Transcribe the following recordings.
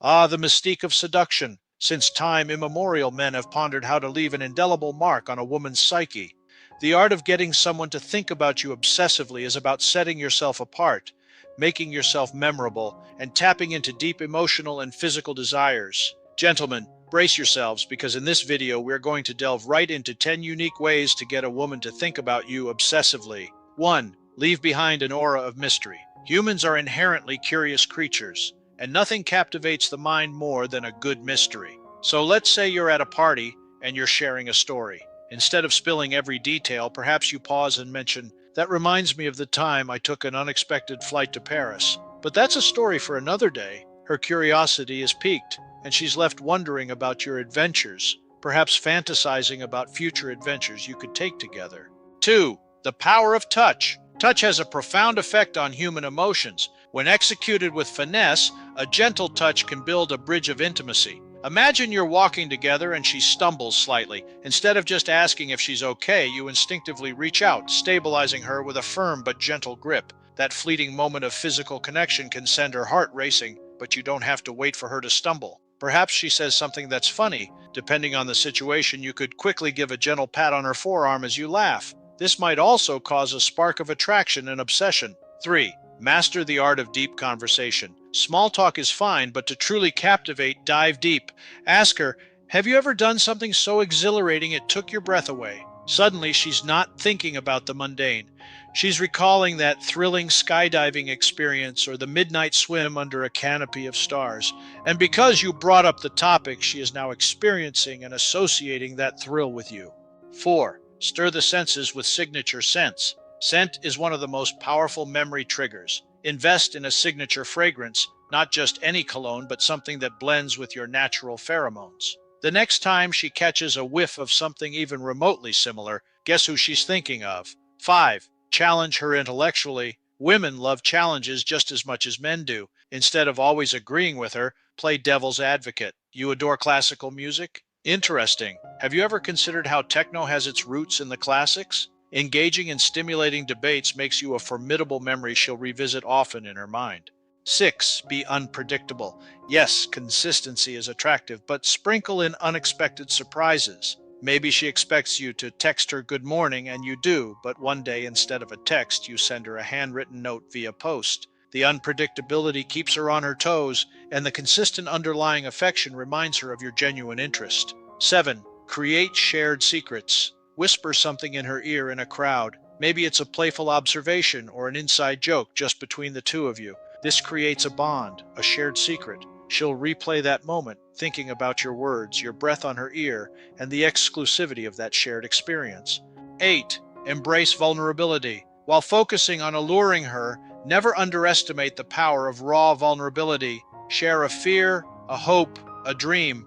Ah, the mystique of seduction. Since time immemorial, men have pondered how to leave an indelible mark on a woman's psyche. The art of getting someone to think about you obsessively is about setting yourself apart, making yourself memorable, and tapping into deep emotional and physical desires. Gentlemen, brace yourselves because in this video we're going to delve right into 10 unique ways to get a woman to think about you obsessively. 1. Leave behind an aura of mystery. Humans are inherently curious creatures, and nothing captivates the mind more than a good mystery. So let's say you're at a party and you're sharing a story. Instead of spilling every detail, perhaps you pause and mention, "That reminds me of the time I took an unexpected flight to Paris." But that's a story for another day. Her curiosity is piqued, and she's left wondering about your adventures, perhaps fantasizing about future adventures you could take together. 2. The power of touch. Touch has a profound effect on human emotions. When executed with finesse, a gentle touch can build a bridge of intimacy. Imagine you're walking together and she stumbles slightly. Instead of just asking if she's okay, you instinctively reach out, stabilizing her with a firm but gentle grip. That fleeting moment of physical connection can send her heart racing, but you don't have to wait for her to stumble. Perhaps she says something that's funny. Depending on the situation, you could quickly give a gentle pat on her forearm as you laugh. This might also cause a spark of attraction and obsession. 3. Master the art of deep conversation. Small talk is fine, but to truly captivate, dive deep. Ask her, "Have you ever done something so exhilarating it took your breath away?" Suddenly, she's not thinking about the mundane. She's recalling that thrilling skydiving experience or the midnight swim under a canopy of stars. And because you brought up the topic, she is now experiencing and associating that thrill with you. 4. Stir the senses with signature scents. Scent is one of the most powerful memory triggers. Invest in a signature fragrance, not just any cologne, but something that blends with your natural pheromones. The next time she catches a whiff of something even remotely similar, guess who she's thinking of? 5. Challenge her intellectually. Women love challenges just as much as men do. Instead of always agreeing with her, play devil's advocate. You adore classical music? Interesting. Have you ever considered how techno has its roots in the classics? Engaging in stimulating debates makes you a formidable memory she'll revisit often in her mind. 6. Be unpredictable. Yes, consistency is attractive, but sprinkle in unexpected surprises. Maybe she expects you to text her good morning, and you do, but one day instead of a text, you send her a handwritten note via post. The unpredictability keeps her on her toes, and the consistent underlying affection reminds her of your genuine interest. 7. Create shared secrets. Whisper something in her ear in a crowd. Maybe it's a playful observation or an inside joke just between the two of you. This creates a bond, a shared secret. She'll replay that moment, thinking about your words, your breath on her ear, and the exclusivity of that shared experience. 8. Embrace vulnerability. While focusing on alluring her, never underestimate the power of raw vulnerability. Share a fear, a hope, a dream.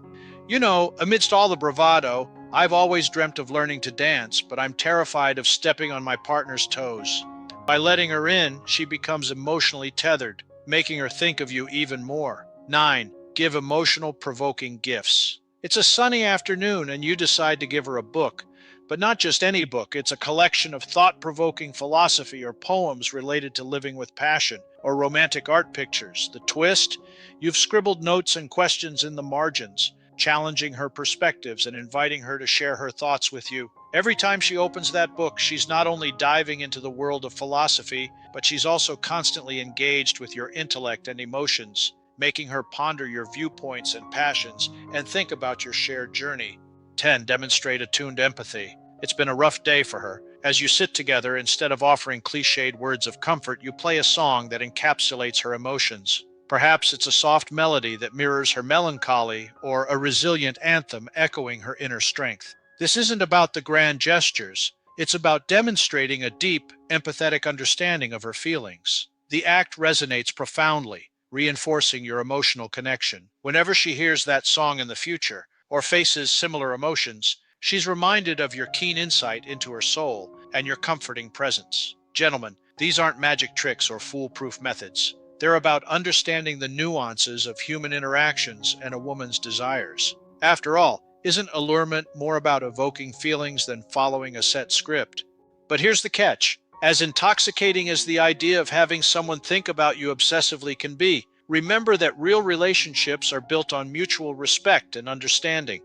You know, amidst all the bravado, I've always dreamt of learning to dance, but I'm terrified of stepping on my partner's toes. By letting her in, she becomes emotionally tethered, making her think of you even more. 9. Give emotional, provoking gifts. It's a sunny afternoon and you decide to give her a book. But not just any book, it's a collection of thought-provoking philosophy or poems related to living with passion, or romantic art pictures. The twist? You've scribbled notes and questions in the margins, challenging her perspectives and inviting her to share her thoughts with you. Every time she opens that book, she's not only diving into the world of philosophy, but she's also constantly engaged with your intellect and emotions, making her ponder your viewpoints and passions and think about your shared journey. 10. Demonstrate attuned empathy. It's been a rough day for her. As you sit together, instead of offering cliched words of comfort, you play a song that encapsulates her emotions. Perhaps it's a soft melody that mirrors her melancholy, or a resilient anthem echoing her inner strength. This isn't about the grand gestures. It's about demonstrating a deep, empathetic understanding of her feelings. The act resonates profoundly, reinforcing your emotional connection. Whenever she hears that song in the future, or faces similar emotions, she's reminded of your keen insight into her soul and your comforting presence. Gentlemen, these aren't magic tricks or foolproof methods. They're about understanding the nuances of human interactions and a woman's desires. After all, isn't allurement more about evoking feelings than following a set script? But here's the catch. As intoxicating as the idea of having someone think about you obsessively can be, Remember that real relationships are built on mutual respect and understanding.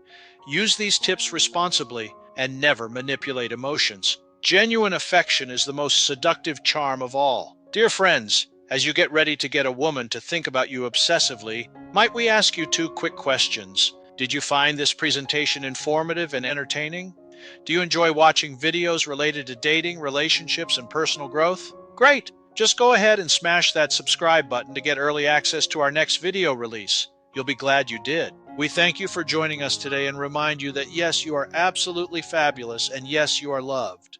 Use these tips responsibly and never manipulate emotions. Genuine affection is the most seductive charm of all. Dear friends, as you get ready to get a woman to think about you obsessively, might we ask you two quick questions? Did you find this presentation informative and entertaining? Do you enjoy watching videos related to dating, relationships, and personal growth? Great! Just go ahead and smash that subscribe button to get early access to our next video release. You'll be glad you did. We thank you for joining us today and remind you that yes, you are absolutely fabulous and yes, you are loved.